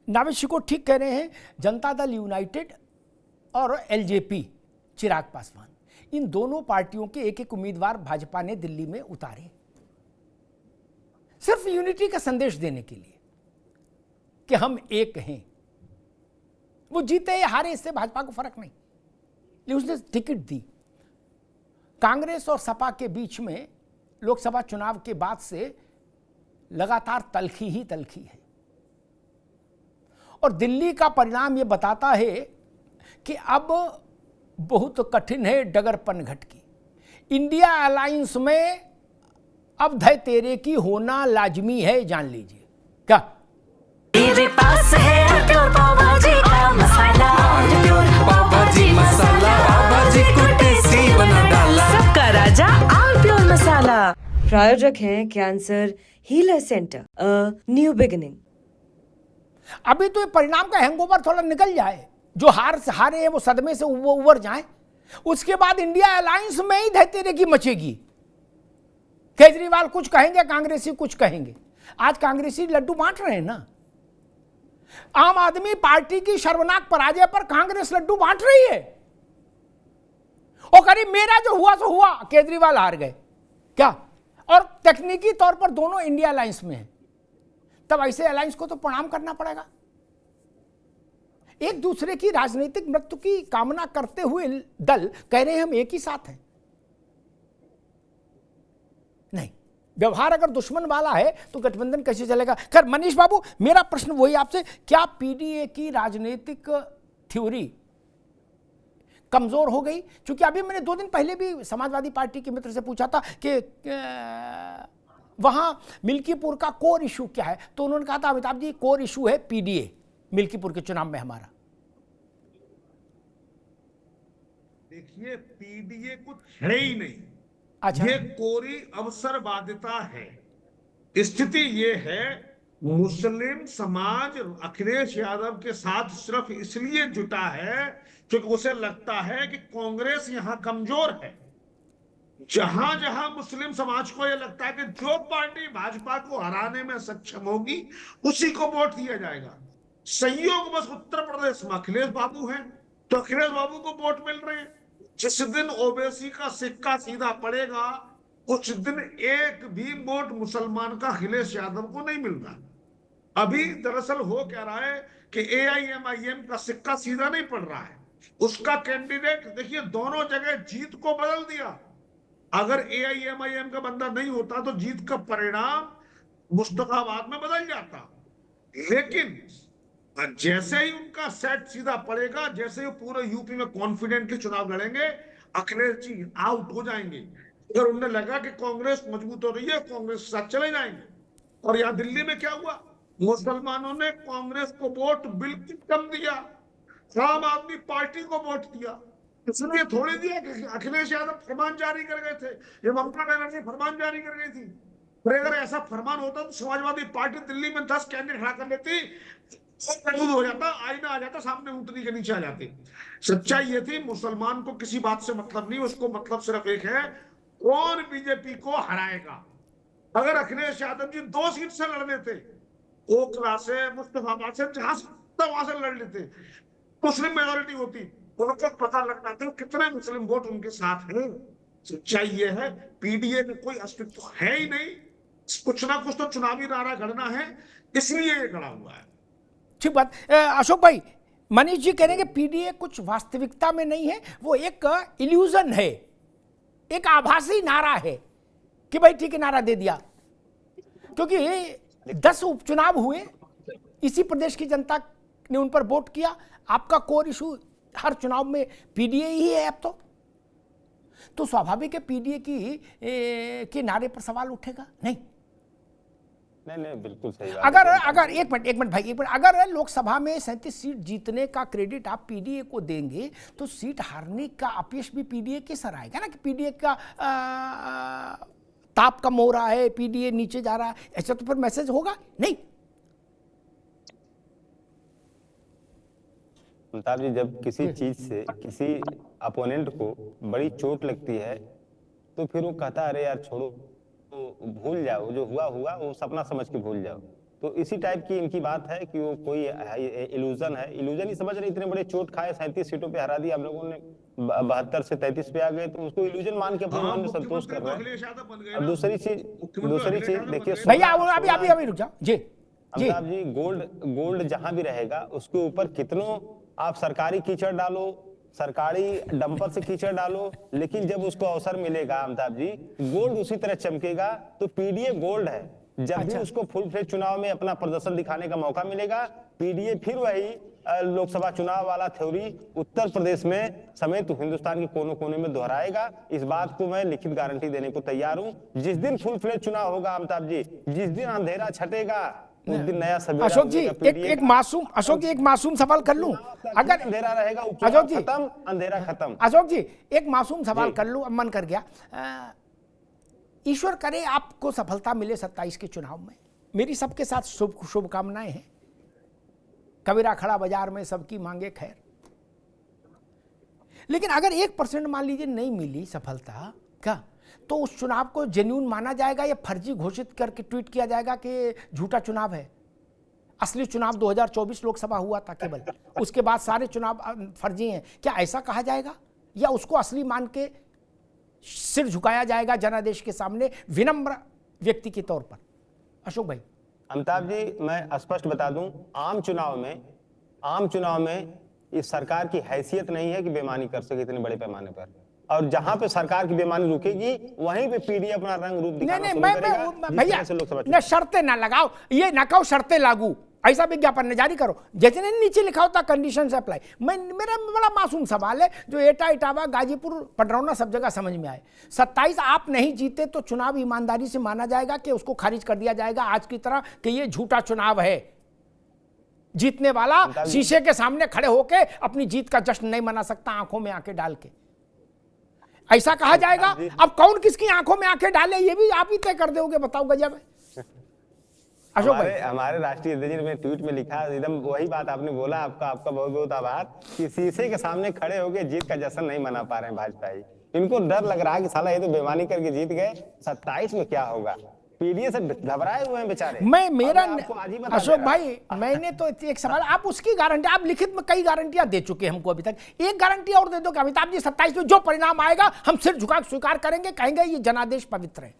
नावेद शिकोह ठीक कह रहे हैं। जनता दल यूनाइटेड और एलजेपी चिराग पासवान, इन दोनों पार्टियों के एक एक उम्मीदवार भाजपा ने दिल्ली में उतारे, सिर्फ यूनिटी का संदेश देने के लिए कि हम एक हैं। वो जीते या हारे इससे भाजपा को फर्क नहीं, लेकिन उसने टिकट दी। कांग्रेस और सपा के बीच में लोकसभा चुनाव के बाद से लगातार तल्खी ही तल्खी है, और दिल्ली का परिणाम यह बताता है कि अब बहुत कठिन है डगर पनघट की। इंडिया अलायंस में अब धय तेरे की होना लाजमी है, जान लीजिए। क्या मेरे पास है प्योर पाव भाजी का मसाला, प्योर पाव भाजी मसाला, पाव भाजी को टेस्टी बना डाला, सबका राजा आल प्योर मसाला। प्रायोजक हैं cancer healer centre, a new beginning. अभी तो ये परिणाम का हैंगओवर थोड़ा निकल जाए, जो हारे हैं वो सदमे से उबर जाएं, उसके बाद इंडिया अलायंस में ही धय तेरे की मचेगी। केजरीवाल कुछ कहेंगे, कांग्रेसी कुछ कहेंगे। आज कांग्रेसी लड्डू बांट रहे हैं ना। आम आदमी पार्टी की शर्मनाक पराजय पर कांग्रेस लड्डू बांट रही है, और करीब मेरा जो हुआ सो हुआ, केजरीवाल हार गए क्या। और तकनीकी तौर पर दोनों इंडिया अलायंस में हैं, तब ऐसे अलायंस को तो प्रणाम करना पड़ेगा। एक दूसरे की राजनीतिक मृत्यु की कामना करते हुए दल कह रहे हैं हम एक ही साथ हैं। नहीं, व्यवहार अगर दुश्मन वाला है तो गठबंधन कैसे चलेगा। खैर मनीष बाबू, मेरा प्रश्न वही आपसे, क्या पीडीए की राजनीतिक थ्योरी कमजोर हो गई? क्योंकि अभी मैंने 2 दिन पहले भी समाजवादी पार्टी के मित्र से पूछा था कि वहां मिल्कीपुर का कोर इशू क्या है, तो उन्होंने कहा था अमिताभ जी कोर इशू है पीडीए मिल्कीपुर के चुनाव में हमारा। देखिए, पीडीए कुछ है ही नहीं। अच्छा, ये कोरी अवसरवादिता है। स्थिति ये है, मुस्लिम समाज अखिलेश यादव के साथ सिर्फ इसलिए जुटा है क्योंकि उसे लगता है कि कांग्रेस यहां कमजोर है। जहां जहां मुस्लिम समाज को यह लगता है कि जो पार्टी भाजपा को हराने में सक्षम होगी उसी को वोट दिया जाएगा। संयोग बस उत्तर प्रदेश में अखिलेश बाबू हैं, तो अखिलेश बाबू को वोट मिल रहे हैं। जिस दिन ओबीसी का सिक्का सीधा पड़ेगा उस दिन एक भी वोट मुसलमान का अखिलेश यादव को नहीं मिल रहा। अभी दरअसल हो क्या रहा है कि एआईएमआईएम का सिक्का सीधा नहीं पड़ रहा है, उसका कैंडिडेट देखिए दोनों जगह जीत को बदल दिया। अगर एआईएमआईएम का बंदा नहीं होता तो जीत का परिणाम मुस्तफाबाद में बदल जाता। लेकिन जैसे ही उनका सेट सीधा पड़ेगा, जैसे ही पूरे यूपी में कॉन्फिडेंटली चुनाव लड़ेंगे, अखिलेश जी आउट हो जाएंगे। अगर उन्हें लगा कि कांग्रेस मजबूत हो रही है, कांग्रेस के साथ चले जाएंगे। और यहाँ दिल्ली में क्या हुआ, मुसलमानों ने कांग्रेस को वोट बिल्कुल कम दिया, आम आदमी पार्टी को वोट दिया। इसलिए थोड़ी दिया कि अखिलेश यादव फरमान जारी कर गए थे, ये ममता बनर्जी फरमान जारी कर गई थी। अगर ऐसा फरमान होता तो समाजवादी पार्टी दिल्ली में 10 कैंडिडेट खड़ा कर लेती, हो जाता, आईना आ जाता, सामने ऊंटनी के नीचे आ जाती। सच्चाई ये थी, मुसलमान को किसी बात से मतलब नहीं, उसको मतलब सिर्फ एक है, कौन बीजेपी को हराएगा। अगर अखिलेश यादव जी 2 सीट से लड़ लेते, ओखला से, मुस्तफाबाद से, जहां से वहां से लड़ लेते, मुस्लिम मेजोरिटी होती, उनको पता लगता था कितने मुस्लिम वोट उनके साथ हैं। सच्चाई ये है, पीडीए में कोई अस्तित्व है ही नहीं। कुछ ना कुछ तो चुनावी नारा गढ़ना है, इसलिए ये गढ़ा हुआ है। ठीक बात। अशोक भाई, मनीष जी कह रहे हैं कि पीडीए कुछ वास्तविकता में नहीं है, वो एक इल्यूजन है, एक आभासी नारा है कि भाई ठीक है नारा दे दिया। क्योंकि 10 उपचुनाव हुए, इसी प्रदेश की जनता ने उन पर वोट किया। आपका कोर इशू हर चुनाव में पीडीए ही है अब तो स्वाभाविक है पीडीए के नारे पर सवाल उठेगा। नहीं, बिल्कुल सही बात। अगर एक मिनट भाई, अगर लोकसभा में 37 सीट जीतने का क्रेडिट आप पीडीए को देंगे तो सीट हारने का अपयश भी पीडीए के सर आएगा ना, कि पीडीए का ताप कम हो रहा है, पीडीए नीचे जा रहा है, ऐसा तो फिर मैसेज होगा नहीं। अमिताभ जी, जब किसी चीज से किसी अपोनेंट को बड़ी चोट लगती है तो फिर वो कहता है अरे यार छोड़ो, तो भूल जाओ, जो हुआ हुआ, वो सपना समझ के भूल जाओ। तो इसी टाइप की इनकी बात है कि वो कोई इल्यूजन है, इल्यूजन ही समझ रहे, इतने बड़े चोट खाए, 37 सीटों पे हरा दिया हम लोगों ने, 72 से 33 पे आ गए, तो उसको इल्यूजन मान के अपने मन में संतोष कर रहे हैं। अखिलेश यादव बन गए और ना। दूसरी चीज देखिए भैया अभी रुक जाओ जी जी। अमिताभ जी, गोल्ड जहां भी रहेगा उसके ऊपर कितनों आप सरकारी कीचड़ डालो, सरकारी डंपर से कीचड़ डालो, लेकिन जब उसको अवसर मिलेगा अमिताभ जी, गोल्ड उसी तरह चमकेगा। तो पीडीए गोल्ड है, जब भी उसको फुल फ्लेज चुनाव में अपना प्रदर्शन दिखाने का मौका मिलेगा, पीडीए फिर वही लोकसभा चुनाव वाला थ्योरी उत्तर प्रदेश में समेत हिंदुस्तान के कोनों कोने में दोहराएगा। इस बात को मैं लिखित गारंटी देने को तैयार हूं। जिस दिन फुल फ्लेज चुनाव होगा अमिताभ जी, जिस दिन अंधेरा छटेगा उस दिन नया सवेरा अशोक जी एक मासूम सवाल कर लूं, अगर अंधेरा रहेगा, अशोक जी खत्म, अंधेरा खत्म। अशोक जी एक मासूम सवाल कर लूं, अब मन कर गया। ईश्वर करे आपको सफलता मिले 27 के चुनाव में, मेरी सबके साथ शुभकामनाएं हैं। कबीरा खड़ा बाजार में सबकी मांगे खैर। लेकिन अगर 1% मान लीजिए नहीं मिली सफलता क्या, तो उस चुनाव को जेन्युइन माना जाएगा या फर्जी घोषित करके ट्वीट किया जाएगा कि झूठा चुनाव है? असली चुनाव 2024 लोकसभा हुआ था केवल, उसके बाद सारे चुनाव फर्जी हैं, क्या ऐसा कहा जाएगा या उसको असली मान के सिर झुकाया जाएगा जनादेश के सामने विनम्र व्यक्ति के तौर पर? अशोक भाई। अमिताभ जी मैं स्पष्ट बता दूं, आम चुनाव में इस सरकार की हैसियत नहीं है कि बेईमानी कर सके इतने बड़े पैमाने पर, और जहां पे सरकार की बेईमानी रुकेगी वहीं पे पीडीए अपना रंग रूप दिखाना शुरू करेगा। भैया ना शर्तें ना लगाओ, ये ना कहो शर्तें लागू, ऐसा विज्ञापन जारी करो जितने नीचे लिखा होता कंडीशन से अप्लाई। मेरा बड़ा मासूम सवाल है, जो एटा इटावा गाजीपुर पडरौना सब जगह समझ में आए, 27 आप नहीं जीते तो चुनाव ईमानदारी से माना जाएगा कि उसको खारिज कर दिया जाएगा आज की तरह कि ये झूठा चुनाव है? जीतने वाला शीशे के सामने खड़े होके अपनी जीत का जश्न नहीं मना सकता आंखों में आंखें डाल के, ऐसा कहा जाएगा? अब कौन किसकी आंखों में आंखें डाले ये भी आप ही तय कर दोगे, बताओ गजब है। अशोक भाई, हमारे राष्ट्रीय अध्यक्ष ने ट्वीट में लिखा, एकदम वही बात आपने बोला, आपका बहुत बहुत आभार, कि शीशे के सामने खड़े होके जीत का जश्न नहीं मना पा रहे हैं भाजपा ही। इनको डर लग रहा है कि साला ये तो बेईमानी करके जीत गए, 27 में क्या होगा? पीडीए से घबराए हुए हैं बेचारे। अशोक भाई मैंने तो एक सवाल, आप उसकी गारंटी, आप लिखित में कई गारंटियां दे चुके हैं हमको अभी तक, एक गारंटी और दे दो कि अमिताभ जी 27 में जो परिणाम आएगा हम सिर झुका स्वीकार करेंगे, कहेंगे ये जनादेश पवित्र है,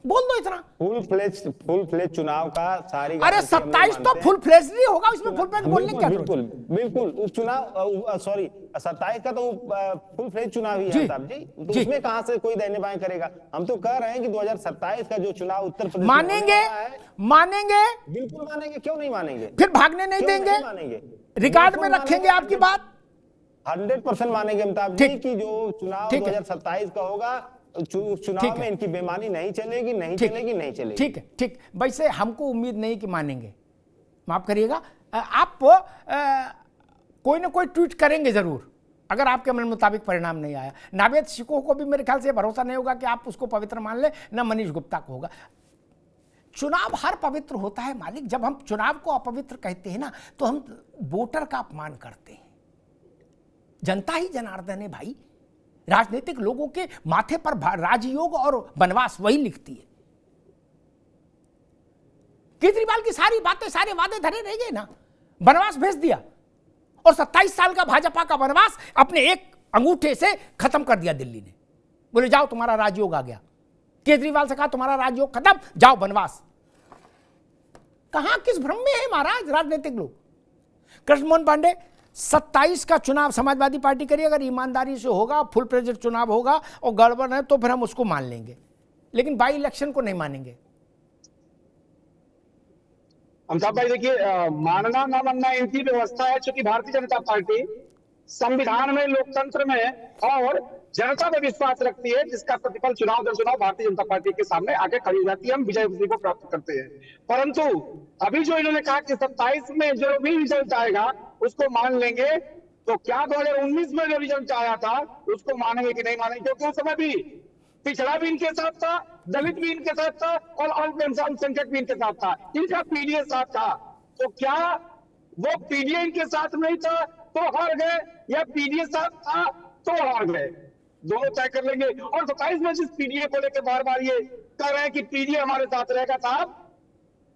बोल दो इतना। फुल फ्लेज चुनाव का सारी, अरे 27 तो फुल फ्लेज नहीं होगा, इसमें फुल फ्लेज बोलने क्या? बिल्कुल उपचुनाव, सॉरी 27 का तो फुल फ्लेज चुनाव ही है साहब जी, तो उसमें कहां से कोई दाहिने बाएं करेगा? हम तो कह रहे हैं कि 2027 का जो चुनाव उत्तर प्रदेश मानेंगे, बिल्कुल मानेंगे, क्यों नहीं मानेंगे? फिर भागने नहीं देंगे, रिकॉर्ड में रखेंगे आपकी बात, 100% मानेंगे अमिताभ जी की जो चुनाव 2027 का होगा, चुनाव में इनकी बेईमानी नहीं चलेगी। ठीक। वैसे हमको उम्मीद नहीं कि मानेंगे, माफ करिएगा, आप कोई ना कोई ट्वीट करेंगे जरूर अगर आपके मन मुताबिक परिणाम नहीं आया। नावेद शिकोह को भी मेरे ख्याल से भरोसा नहीं होगा कि आप उसको पवित्र मान ले, ना मनीष गुप्ता को होगा। चुनाव हर पवित्र होता है मालिक, जब हम चुनाव को अपवित्र कहते हैं ना तो हम वोटर का अपमान करते हैं। जनता ही जनार्दन है भाई, राजनीतिक लोगों के माथे पर राजयोग और वनवास वही लिखती है। केजरीवाल की सारी बातें, सारे वादे धरे रह गए ना, वनवास भेज दिया, और 27 साल का भाजपा का वनवास अपने एक अंगूठे से खत्म कर दिया दिल्ली ने। बोले जाओ तुम्हारा राजयोग आ गया, केजरीवाल से कहा तुम्हारा राजयोग खत्म, जाओ वनवास। कहां किस भ्रम में है महाराज राजनीतिक लोग? कृष्ण मोहन पांडे, 27 का चुनाव समाजवादी पार्टी करिए, अगर ईमानदारी से होगा, फुल प्रेजेंट चुनाव होगा और गड़बड़ है तो फिर हम उसको मान लेंगे, लेकिन बाई इलेक्शन को नहीं मानेंगे। अमिताभ भाई देखिए, मानना ना मानना इनकी व्यवस्था है, क्योंकि भारतीय जनता पार्टी संविधान में, लोकतंत्र में और जनता में विश्वास रखती है, जिसका प्रतिफल चुनाव दर चुनाव भारतीय जनता पार्टी के सामने आगे खड़ी हो जाती है, हम विजय को प्राप्त करते हैं। परंतु अभी जो इन्होंने कहा कि 27 में जो भी रिजल्ट आएगा उसको मान लेंगे, तो क्या 2019 में जो रिजल्ट आया था उसको मानेंगे कि नहीं मानेंगे? क्योंकि उस समय भी पिछड़ा भी इनके साथ था, दलित भी इनके साथ था और अल्पसंख्यक भी इनके साथ था, इनका पीडीए साथ था। तो क्या वो पीडीए इनके साथ नहीं था तो हार गए, या पीडीए साथ था तो हार गए? दोनों तय कर लेंगे। और 27 में जिस पीडीए को लेकर बार बार ये कह रहे हैं कि पीडीए हमारे साथ रहेगा, साहब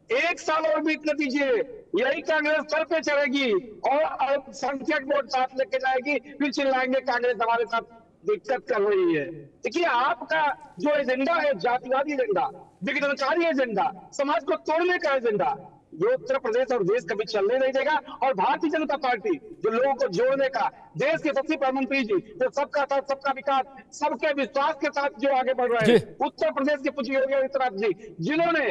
1 साल और बीतने दीजिए, यही कांग्रेस सर पे चढ़ेगी और अल्पसंख्यक वोट साथ लेके जाएगी, फिर चिल्लाएंगे कांग्रेस हमारे साथ दिक्कत कर रही है। देखिए, आपका जो एजेंडा है जातिवादी एजेंडा, विघटनकारी एजेंडा, समाज को तोड़ने का एजेंडा, ये उत्तर प्रदेश और देश कभी चलने नहीं देगा। और भारतीय जनता पार्टी जो लोगों को जोड़ने का, देश के सबसे प्रधानमंत्री जी जो सबका साथ सबका विकास, सबके विश्वास के साथ जो आगे बढ़ रहे हैं, उत्तर प्रदेश के पूज्य योगी आदित्यनाथ जी जिन्होंने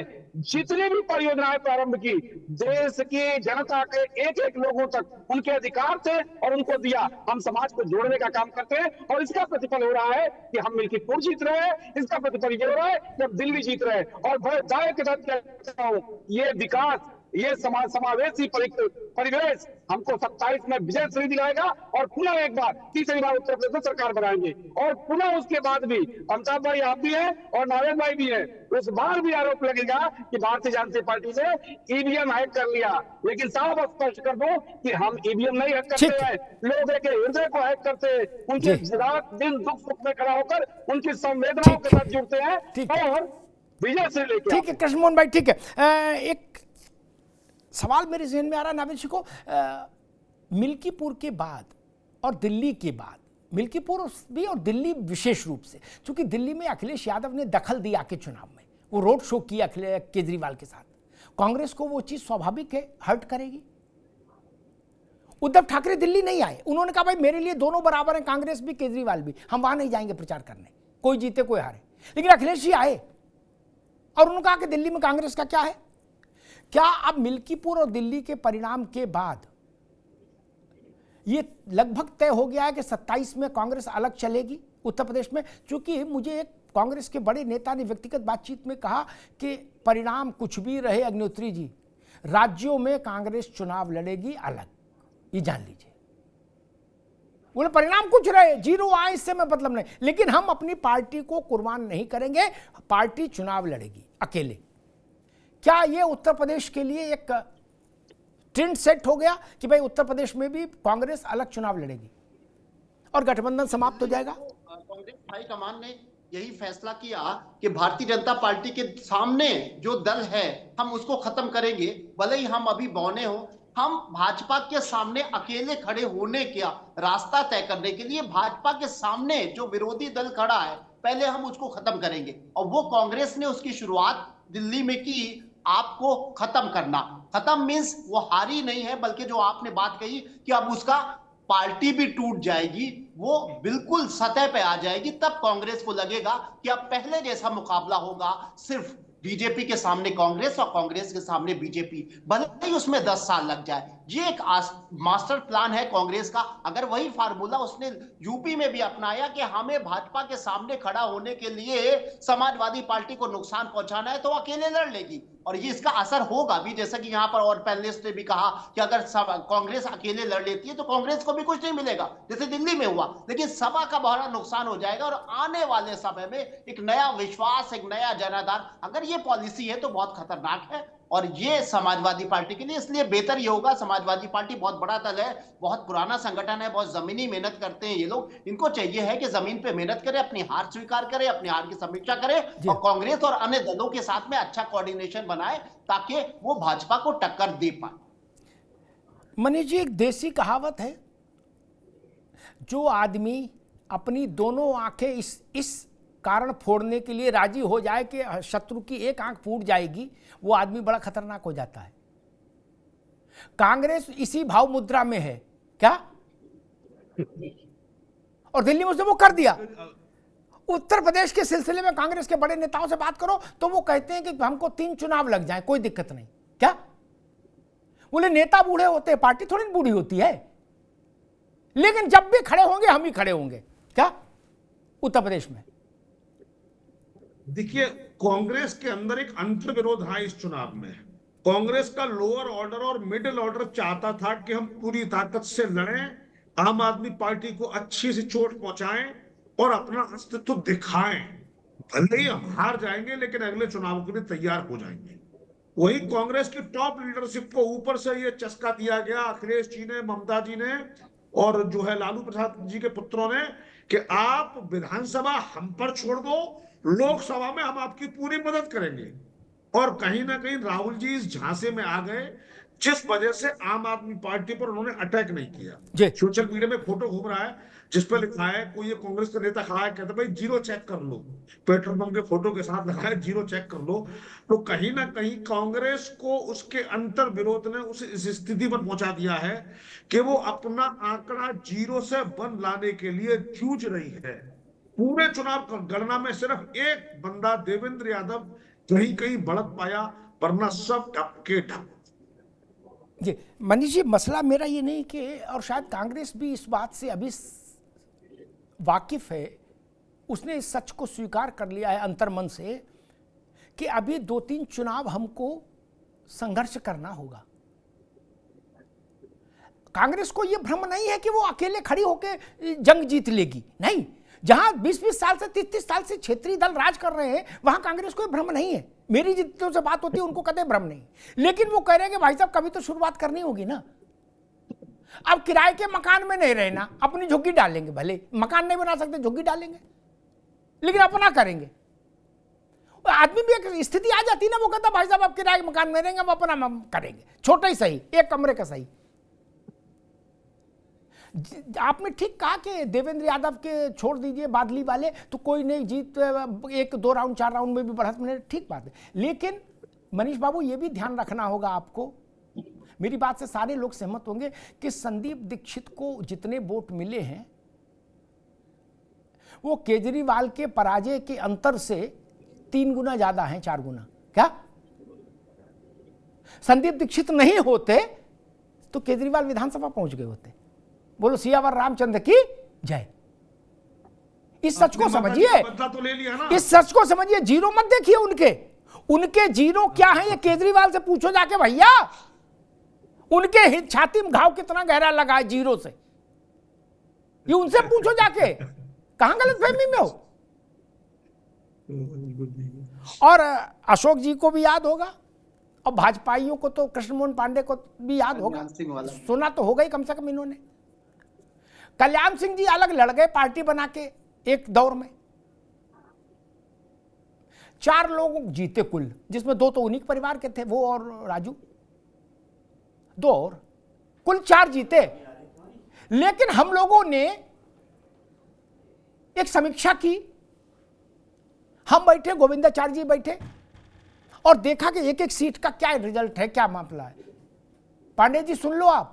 जितनी भी परियोजनाएं प्रारंभ की, देश की जनता के एक एक लोगों तक उनके अधिकार थे और उनको दिया। हम समाज को जोड़ने का काम करते हैं और इसका प्रतिफल हो रहा है कि हम मिल्कीपुर जीत रहे हैं, इसका प्रतिफल ये हो रहा है कि हम दिल्ली जीत रहे हैं। और बड़े दावे के साथ कहता हूं, ये विकास, ये समावेशी परिवेश हमको 27 में विजय श्री दिलाएगा और पुनः एक बार, तीसरी बार उत्तर प्रदेश में सरकार बनाएंगे। और पुनः उसके बाद भी अमिताभ भाई आप भी हैं और नारायण भाई भी हैं, उस बार भी आरोप लगेगा कि भारतीय जनता पार्टी ने ईवीएम हैक कर लिया। लेकिन साफ स्पष्ट कर दो कि हम ईवीएम नहीं हैक करते हैं, लोगों के हृदय को हैक करते हैं, उनके रात दिन दुख सुख में खड़ा होकर उनकी संवेदनाओं के साथ जुड़ते हैं और विजय श्री लेके। ठीक है कृष्ण मोहन भाई, ठीक है। एक सवाल मेरे जहन में आ रहा है नाविद जी को, मिल्कीपुर के बाद और दिल्ली के बाद, मिल्कीपुर भी और दिल्ली विशेष रूप से, क्योंकि दिल्ली में अखिलेश यादव ने दखल दिया के चुनाव में, वो रोड शो किया केजरीवाल के साथ, कांग्रेस को वो चीज स्वाभाविक है हर्ट करेगी। उद्धव ठाकरे दिल्ली नहीं आए, उन्होंने कहा भाई मेरे लिए दोनों बराबर हैं, कांग्रेस भी केजरीवाल भी, हम वहां नहीं जाएंगे प्रचार करने, कोई जीते कोई हारे। लेकिन अखिलेश जी आए और उन्होंने कहा कि दिल्ली में कांग्रेस का क्या है। क्या अब मिल्कीपुर और दिल्ली के परिणाम के बाद ये लगभग तय हो गया है कि 27 में कांग्रेस अलग चलेगी उत्तर प्रदेश में? क्योंकि मुझे एक कांग्रेस के बड़े नेता ने व्यक्तिगत बातचीत में कहा कि परिणाम कुछ भी रहे अग्निहोत्री जी, राज्यों में कांग्रेस चुनाव लड़ेगी अलग, ये जान लीजिए। बोले परिणाम कुछ रहे, 0 आए, इससे मैं मतलब नहीं, लेकिन हम अपनी पार्टी को कुर्बान नहीं करेंगे, पार्टी चुनाव लड़ेगी अकेले। क्या ये उत्तर प्रदेश के लिए एक ट्रेंड सेट हो गया कि भाई उत्तर प्रदेश में भी कांग्रेस अलग चुनाव लड़ेगी और गठबंधन समाप्त हो जाएगा? कांग्रेस हाईकमान ने यही फैसला किया कि भारतीय जनता पार्टी के सामने जो दल है हम उसको खत्म करेंगे, भले ही हम अभी बौने हो। हम भाजपा के सामने अकेले खड़े होने का रास्ता तय करने के लिए भाजपा के सामने जो विरोधी दल खड़ा है पहले हम उसको खत्म करेंगे। और वो कांग्रेस ने उसकी शुरुआत दिल्ली में की, आपको खत्म करना। खत्म मींस वो हारी नहीं है, बल्कि जो आपने बात कही कि अब उसका पार्टी भी टूट जाएगी, वो बिल्कुल सतह पे आ जाएगी, तब कांग्रेस को लगेगा कि अब पहले जैसा मुकाबला होगा, सिर्फ बीजेपी के सामने कांग्रेस और कांग्रेस के सामने बीजेपी, भले ही उसमें 10 साल लग जाए। ये एक मास्टर प्लान है कांग्रेस का। अगर वही फार्मूला उसने यूपी में भी अपनाया कि हमें भाजपा के सामने खड़ा होने के लिए समाजवादी पार्टी को नुकसान पहुंचाना है, तो अकेले लड़ लेगी और ये इसका असर होगा भी। जैसा कि यहाँ पर और पैनलिस्ट ने भी कहा कि अगर कांग्रेस अकेले लड़ लेती है तो कांग्रेस को भी कुछ नहीं मिलेगा, जैसे दिल्ली में हुआ, लेकिन सभा का बड़ा नुकसान हो जाएगा और आने वाले समय में एक नया विश्वास, एक नया जनाधार, अगर ये पॉलिसी है तो बहुत खतरनाक है और ये समाजवादी पार्टी के लिए इसलिए बेहतर ये होगा। समाजवादी पार्टी बहुत बड़ा दल है, बहुत पुराना संगठन है, बहुत जमीनी मेहनत करते हैं ये लोग, इनको चाहिए है कि जमीन पे मेहनत करें, अपनी हार स्वीकार करें, अपनी हार की समीक्षा करें और कांग्रेस और अन्य दलों के साथ में अच्छा कोऑर्डिनेशन बनाए ताकि वो भाजपा को टक्कर दे पाए। मनीष जी, एक देसी कहावत है, जो आदमी अपनी दोनों आंखें इस कारण फोड़ने के लिए राजी हो जाए कि शत्रु की एक आंख फूट जाएगी, वो आदमी बड़ा खतरनाक हो जाता है। कांग्रेस इसी भाव मुद्रा में है क्या? और दिल्ली में उसने वो कर दिया। उत्तर प्रदेश के सिलसिले में कांग्रेस के बड़े नेताओं से बात करो तो वो कहते हैं कि हमको 3 चुनाव लग जाए, कोई दिक्कत नहीं। क्या बोले? नेता बूढ़े होते हैं, पार्टी थोड़ी बूढ़ी होती है, लेकिन जब भी खड़े होंगे हम ही खड़े होंगे। क्या उत्तर प्रदेश में? देखिए, कांग्रेस के अंदर एक अंतर्विरोध है इस चुनाव में। कांग्रेस का लोअर ऑर्डर और मिडिल ऑर्डर चाहता था कि हम पूरी ताकत से लड़ें, आम आदमी पार्टी को अच्छी सी चोट पहुंचाएं और अपना अस्तित्व दिखाएं। भले ही हम हार जाएंगे लेकिन अगले चुनाव के लिए तैयार हो जाएंगे। वही कांग्रेस की टॉप लीडरशिप को ऊपर से ये चस्का दिया गया, अखिलेश जी ने, ममता जी ने और जो है लालू प्रसाद जी के पुत्रों ने, कि आप विधानसभा हम पर छोड़ दो, लोकसभा में हम आपकी पूरी मदद करेंगे। और कहीं ना कहीं राहुल जी इस झांसे में आ गए जिस वजह से आम आदमी पार्टी पर उन्होंने अटैक नहीं किया। जी। सोशल मीडिया में फोटो घूम रहा है जिस पर लिखा है, कोई कांग्रेस का नेता खड़ा है, कहता भाई जीरो चेक कर लो, पेट्रोल पंप के फोटो के साथ लिखा है जीरो चेक कर लो। तो कहीं ना कहीं कांग्रेस को उसके अंतर विरोध ने इस स्थिति पर पहुंचा दिया है कि वो अपना आंकड़ा 0 से 1 लाने के लिए जूझ रही है। पूरे चुनाव गणना में सिर्फ एक बंदा देवेंद्र यादव कहीं कहीं बढ़त पाया, वरना सब ढप के ढप। जी मनीष जी, मसला मेरा ये नहीं कि, और शायद कांग्रेस भी इस बात से अभी वाकिफ है, उसने इस सच को स्वीकार कर लिया है अंतर्मन से कि अभी 2-3 चुनाव हमको संघर्ष करना होगा। कांग्रेस को यह भ्रम नहीं है कि वो अकेले खड़ी होकर जंग जीत लेगी, नहीं। जहां 20-20 साल से 30-30 साल से क्षेत्रीय दल राज कर रहे हैं, वहां कांग्रेस को भ्रम नहीं है। मेरी जितनों से बात होती है उनको कदे भ्रम नहीं, लेकिन वो कह रहे हैं कि भाई साहब कभी तो शुरुआत करनी होगी ना। अब किराए के मकान में नहीं रहना, अपनी झुग्गी डालेंगे, भले मकान नहीं बना सकते झुग्गी डालेंगे, लेकिन अपना करेंगे। आदमी भी एक स्थिति आ जाती ना, वो कहता भाई साहब आप किराए के मकान में रहेंगे, हम अपना करेंगे, छोटा ही सही, एक कमरे का सही। आपने ठीक कहा कि देवेंद्र यादव के छोड़ दीजिए बादली वाले, तो कोई नहीं, जीत 1-2 राउंड 4 राउंड में भी बढ़त में, ठीक बात है। लेकिन मनीष बाबू ये भी ध्यान रखना होगा आपको, मेरी बात से सारे लोग सहमत होंगे कि संदीप दीक्षित को जितने वोट मिले हैं वो केजरीवाल के पराजय के अंतर से 3 गुना ज्यादा हैं, 4 गुना। क्या संदीप दीक्षित नहीं होते तो केजरीवाल विधानसभा पहुंच गए होते। बोलो सियावर रामचंद्र की जय। इस सच को समझिए, बदला तो ले लिया ना। इस सच को समझिए, जीरो मत देखिए उनके जीरो क्या है ये केजरीवाल से पूछो जाके भैया। उनके छाती में घाव कितना गहरा लगा है जीरो से, ये उनसे पूछो जाके, कहां गलतफहमी में हो। और अशोक जी को भी याद होगा, और भाजपाइयों को तो कृष्ण मोहन पांडे को भी याद होगा, सुना तो होगा ही कम से कम इन्होंने। कल्याण सिंह जी अलग लड़ गए पार्टी बना के एक दौर में, 4 लोग जीते कुल, जिसमें 2 तो उन्हीं के परिवार के थे, वो और राजू, 2 और, कुल 4 जीते। लेकिन हम लोगों ने एक समीक्षा की, हम बैठे, गोविंदाचार्य जी बैठे, और देखा कि एक एक सीट का क्या रिजल्ट है, क्या मामला है। पांडे जी सुन लो आप,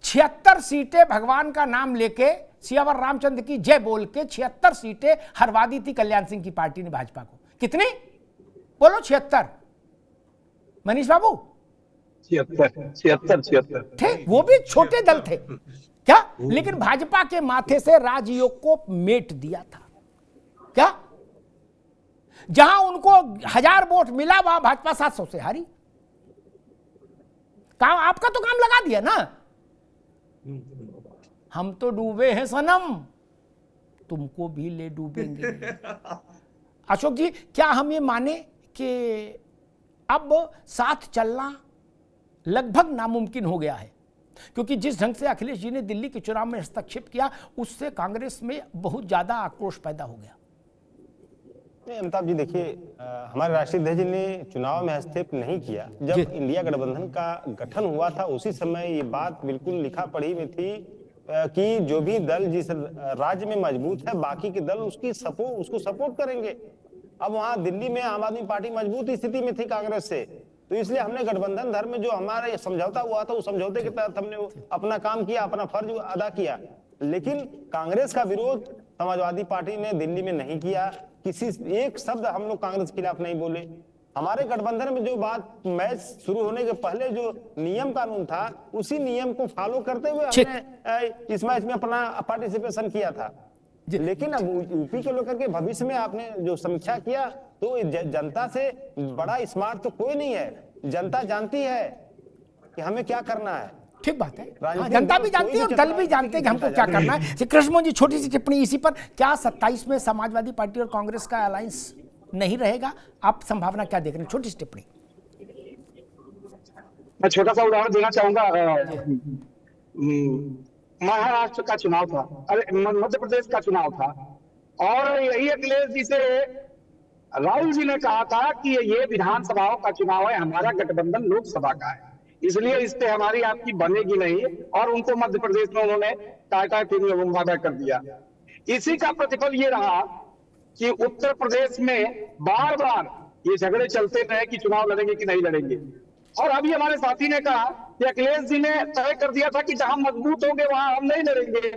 76 सीटें भगवान का नाम लेके सियावर रामचंद्र की जय बोल के 76 सीटें हरवा दी थी कल्याण सिंह की पार्टी ने भाजपा को। कितनी बोलो? 76। मनीष बाबू 76 थे, वो भी छोटे दल थे क्या, लेकिन भाजपा के माथे से राजयोग को मेट दिया था क्या। जहां उनको 1000 वोट मिला वहां भाजपा 700 से हारी। काम आपका तो काम लगा दिया ना। हम तो डूबे हैं सनम, तुमको भी ले डूबेंगे। अशोक जी, क्या हम ये माने कि अब साथ चलना लगभग नामुमकिन हो गया है, क्योंकि जिस ढंग से अखिलेश जी ने दिल्ली के चुनाव में हस्तक्षेप किया उससे कांग्रेस में बहुत ज्यादा आक्रोश पैदा हो गया। अमिताभ जी देखिए, हमारे राष्ट्रीय अध्यक्ष ने चुनाव में हस्तक्षेप नहीं किया। जब इंडिया गठबंधन का गठन हुआ था उसी समय ये बात बिल्कुल लिखा पढ़ी में थी कि जो भी दल जिस राज्य में मजबूत है बाकी के दल उसको सपोर्ट करेंगे। अब वहां दिल्ली में आम आदमी पार्टी मजबूत स्थिति में थी कांग्रेस से, तो इसलिए हमने गठबंधन धर्म में जो हमारा समझौता हुआ था उस समझौते के तहत हमने अपना काम किया, अपना फर्ज अदा किया। लेकिन कांग्रेस का विरोध समाजवादी पार्टी ने दिल्ली में नहीं किया, किसी एक शब्द हम लोग कांग्रेस के खिलाफ नहीं बोले। हमारे गठबंधन में जो बात मैच शुरू होने के पहले जो नियम कानून था उसी नियम को फॉलो करते हुए हमने इस मैच में अपना पार्टिसिपेशन किया था। लेकिन अब यूपी को लेकर के भविष्य में आपने जो समीक्षा किया तो जनता से बड़ा स्मार्ट तो कोई नहीं है। जनता जानती है कि हमें क्या करना है। ठीक बात है, हाँ, जनता भी जानती है और दल भी जानते हैं कि हमको क्या करना है। कृष्ण जी, छोटी सी टिप्पणी इसी पर, क्या 27 में समाजवादी पार्टी और कांग्रेस का अलायंस नहीं रहेगा? आप संभावना क्या देख रहे हैं? छोटी सी टिप्पणी। मैं छोटा सा उदाहरण देना चाहूंगा। महाराष्ट्र का चुनाव था, अरे मध्य प्रदेश का चुनाव था, और यही अखिलेश जी से राहुल जी ने कहा था कि ये विधानसभाओं का चुनाव है, हमारा गठबंधन लोकसभा का है, इसलिए इस पे हमारी आपकी बनेगी नहीं, और उनको मध्य प्रदेश में उन्होंने टाटा फिर वादा कर दिया। इसी का प्रतिफल ये रहा कि उत्तर प्रदेश में बार बार ये झगड़े चलते रहे कि चुनाव लड़ेंगे कि नहीं लड़ेंगे। और अभी हमारे साथी ने कहा कि अखिलेश जी ने तय कर दिया था कि जहां मजबूत होंगे वहां हम नहीं लड़ेंगे।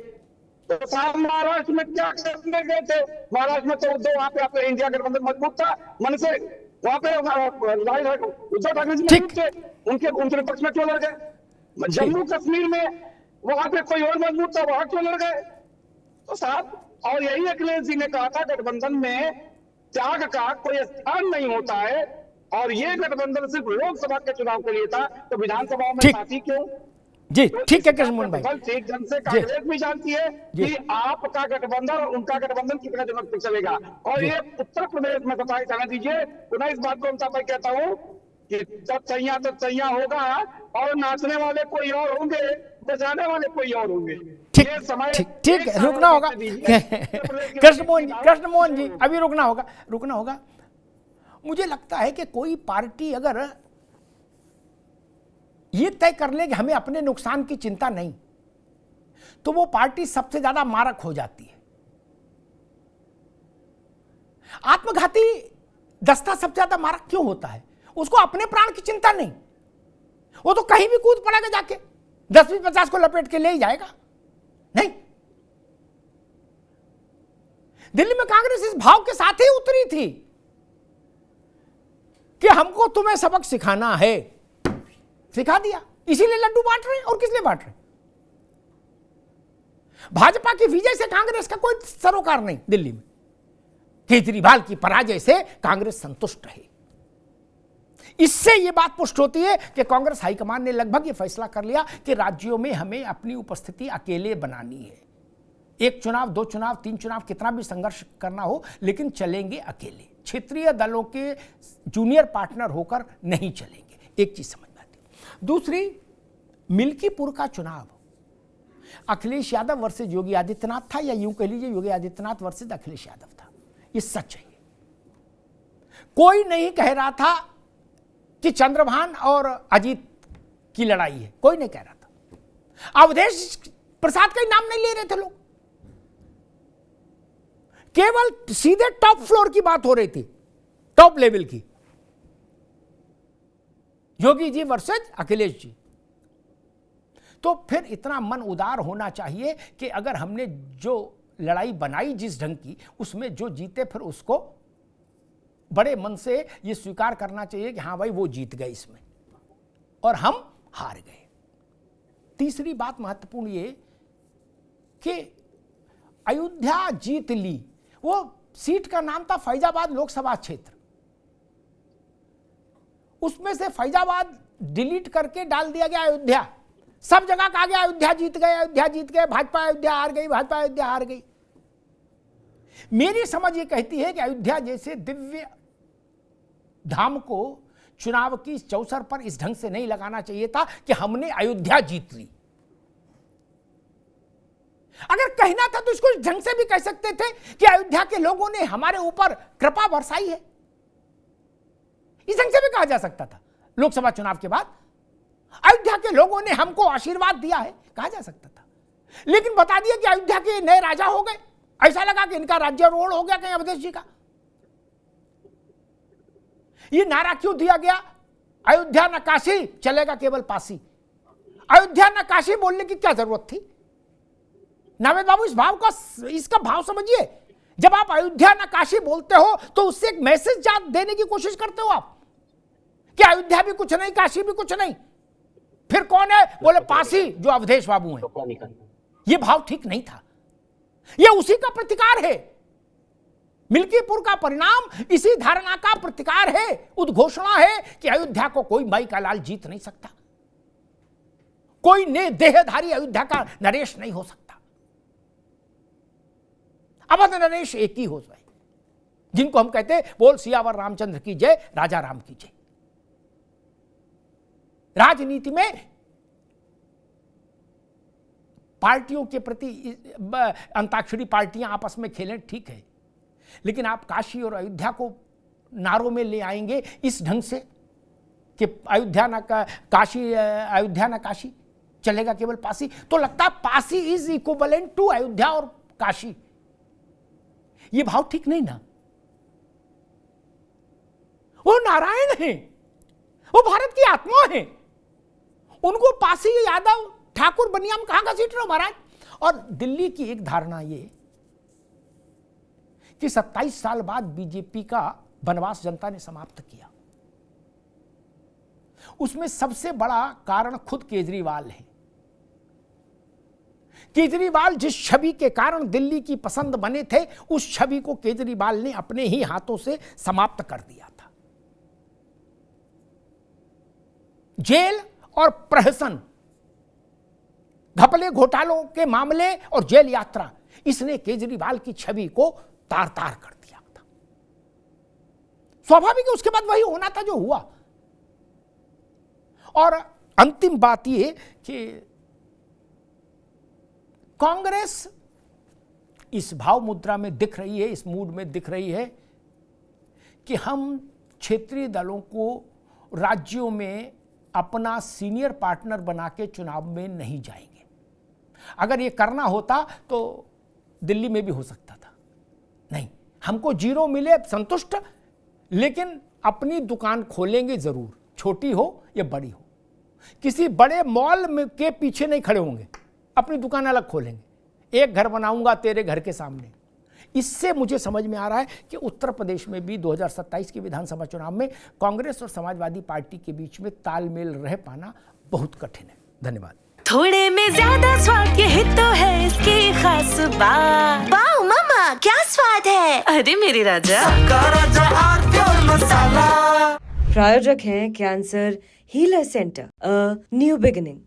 तो साहब महाराष्ट्र में क्या करने गए थे? महाराष्ट्र में तो वहां पे आपका इंडिया गठबंधन मजबूत था, मन से वहां पे उद्धव ठाकरे जी मजबूत थे, उनके पक्ष में क्यों लड़ गए? जम्मू कश्मीर में वहां पे कोई और मजबूत था, वहां क्यों लड़ गए? तो साहब, और यही अखिलेश जी ने कहा था गठबंधन में त्याग का कोई स्थान नहीं होता है, और ये गठबंधन सिर्फ लोकसभा के चुनाव के लिए था, तो विधानसभा में साथी क्यों? जी ठीक है कृष्णमोहन भाई, ठीक ढंग से कांग्रेस भी जानती है कि आपका गठबंधन और उनका गठबंधन कितने दिनों तक चलेगा। और ये उत्तर प्रदेश में सफाई जाने दीजिए, पुनः इस बात को अमिताभ भाई कहता हूँ कि जब तैयार होगा, और नाचने वाले कोई और होंगे, बजाने वाले कोई और होंगे। ठीक ठीक है, रुकना होगा कृष्णमोहन जी, अभी रुकना होगा। मुझे लगता है कि कोई पार्टी अगर ये तय कर ले कि हमें अपने नुकसान की चिंता नहीं, तो वो पार्टी सबसे ज्यादा मारक हो जाती है। आत्मघाती दस्ता सबसे ज्यादा मारक क्यों होता है? उसको अपने प्राण की चिंता नहीं, वो तो कहीं भी कूद पड़ेगा, जाके 10-20-50 को लपेट के ले ही जाएगा। नहीं, दिल्ली में कांग्रेस इस भाव के साथ ही उतरी थी कि हमको तुम्हें सबक सिखाना है, सिखा दिया, इसीलिए लड्डू बांट रहे हैं। और किस लिए बांट रहे हैं? भाजपा की विजय से कांग्रेस का कोई सरोकार नहीं। दिल्ली में केजरीवाल की पराजय से कांग्रेस संतुष्ट रही। इससे यह बात पुष्ट होती है कि कांग्रेस हाईकमान ने लगभग यह फैसला कर लिया कि राज्यों में हमें अपनी उपस्थिति अकेले बनानी है। 1 चुनाव, 2 चुनाव, 3 चुनाव, कितना भी संघर्ष करना हो, लेकिन चलेंगे अकेले, क्षेत्रीय दलों के जूनियर पार्टनर होकर नहीं चलेंगे। एक चीज समझ में आती। दूसरी, मिल्कीपुर का चुनाव अखिलेश यादव वर्सेज योगी आदित्यनाथ था, या यूं कह लीजिए योगी आदित्यनाथ वर्सेज अखिलेश यादव था। ये सच है। कोई नहीं कह रहा था कि चंद्रभान और अजीत की लड़ाई है, कोई नहीं कह रहा था। अवधेश प्रसाद का ही नाम नहीं ले रहे थे लोग, केवल सीधे टॉप फ्लोर की बात हो रही थी, टॉप लेवल की, योगी जी वर्सेज अखिलेश जी। तो फिर इतना मन उदार होना चाहिए कि अगर हमने जो लड़ाई बनाई जिस ढंग की, उसमें जो जीते फिर उसको बड़े मन से ये स्वीकार करना चाहिए कि हाँ भाई वो जीत गए इसमें और हम हार गए। तीसरी बात महत्वपूर्ण ये कि अयोध्या जीत ली, वो सीट का नाम था फैजाबाद लोकसभा क्षेत्र, उसमें से फैजाबाद डिलीट करके डाल दिया गया अयोध्या। सब जगह कहा गया अयोध्या जीत गए, अयोध्या जीत गए, भाजपा अयोध्या हार गई, भाजपा अयोध्या हार गई। मेरी समझ ये कहती है कि अयोध्या जैसे दिव्य धाम को चुनाव की इस अवसर पर इस ढंग से नहीं लगाना चाहिए था कि हमने अयोध्या जीत ली। अगर कहना था तो इसको इस ढंग से भी कह सकते थे कि अयोध्या के लोगों ने हमारे ऊपर कृपा बरसाई है, इस ढंग से भी कहा जा सकता था। लोकसभा चुनाव के बाद अयोध्या के लोगों ने हमको आशीर्वाद दिया है, कहा जा सकता था। लेकिन बता दिया कि अयोध्या के नए राजा हो गए, ऐसा लगा कि इनका राज्य रोड़ हो गया कहीं अवधेश जी का। ये नारा क्यों दिया गया? अयोध्या न काशी चलेगा केवल पासी। अयोध्या न काशी बोलने की क्या जरूरत थी? नावेद बाबू, इस भाव का, इसका भाव समझिए। जब आप अयोध्या न काशी बोलते हो तो उससे एक मैसेज देने की कोशिश करते हो आप कि अयोध्या भी कुछ नहीं, काशी भी कुछ नहीं, फिर कौन है? बोले पासी, जो अवधेश बाबू हैं। यह भाव ठीक नहीं था, यह उसी का प्रतिकार है। मिल्कीपुर का परिणाम इसी धारणा का प्रतिकार है, उद्घोषणा है कि अयोध्या को कोई माई का लाल जीत नहीं सकता, कोई ने देहधारी अयोध्या का नरेश नहीं हो सकता। अवध नरेश एक ही हो जाए, जिनको हम कहते हैं बोल सियावर रामचंद्र की जय, राजा राम की जय। राजनीति में पार्टियों के प्रति अंताक्षरी पार्टियां आपस में खेलें, ठीक है, लेकिन आप काशी और अयोध्या को नारों में ले आएंगे इस ढंग से कि अयोध्या ना काशी, अयोध्या ना काशी, चलेगा केवल पासी। तो लगता है Pasi is equivalent to Ayodhya और काशी। ये भाव ठीक नहीं ना। वो नारायण हैं, वो भारत की आत्मा है, उनको पासी, यादव, ठाकुर, बनियाम कहां घसीट रहे हो महाराज। और दिल्ली की एक धारणा ये कि 27 साल बाद बीजेपी का वनवास जनता ने समाप्त किया, उसमें सबसे बड़ा कारण खुद केजरीवाल है। केजरीवाल जिस छवि के कारण दिल्ली की पसंद बने थे, उस छवि को केजरीवाल ने अपने ही हाथों से समाप्त कर दिया था। जेल और प्रहसन, घपले घोटालों के मामले और जेल यात्रा, इसने केजरीवाल की छवि को तार तार कर दिया था। स्वाभाविक है उसके बाद वही होना था जो हुआ। और अंतिम बात यह कि कांग्रेस इस भाव मुद्रा में दिख रही है, इस मूड में दिख रही है कि हम क्षेत्रीय दलों को राज्यों में अपना सीनियर पार्टनर बना के चुनाव में नहीं जाएंगे। अगर ये करना होता तो दिल्ली में भी हो सकता था। नहीं, हमको 0 मिले संतुष्ट, लेकिन अपनी दुकान खोलेंगे जरूर, छोटी हो या बड़ी हो। किसी बड़े मॉल में के पीछे नहीं खड़े होंगे, अपनी दुकान अलग खोलेंगे। एक घर बनाऊंगा तेरे घर के सामने। इससे मुझे समझ में आ रहा है कि उत्तर प्रदेश में भी 2027 के विधानसभा चुनाव में कांग्रेस और समाजवादी पार्टी के बीच में तालमेल रह पाना बहुत कठिन है। धन्यवाद। थोड़े में ज्यादा स्वाद, यही तो है इसकी खास बात। वाओ मामा, क्या स्वाद है। अरे मेरे राजा, प्रायोजक हैं cancer healer centre, a new beginning.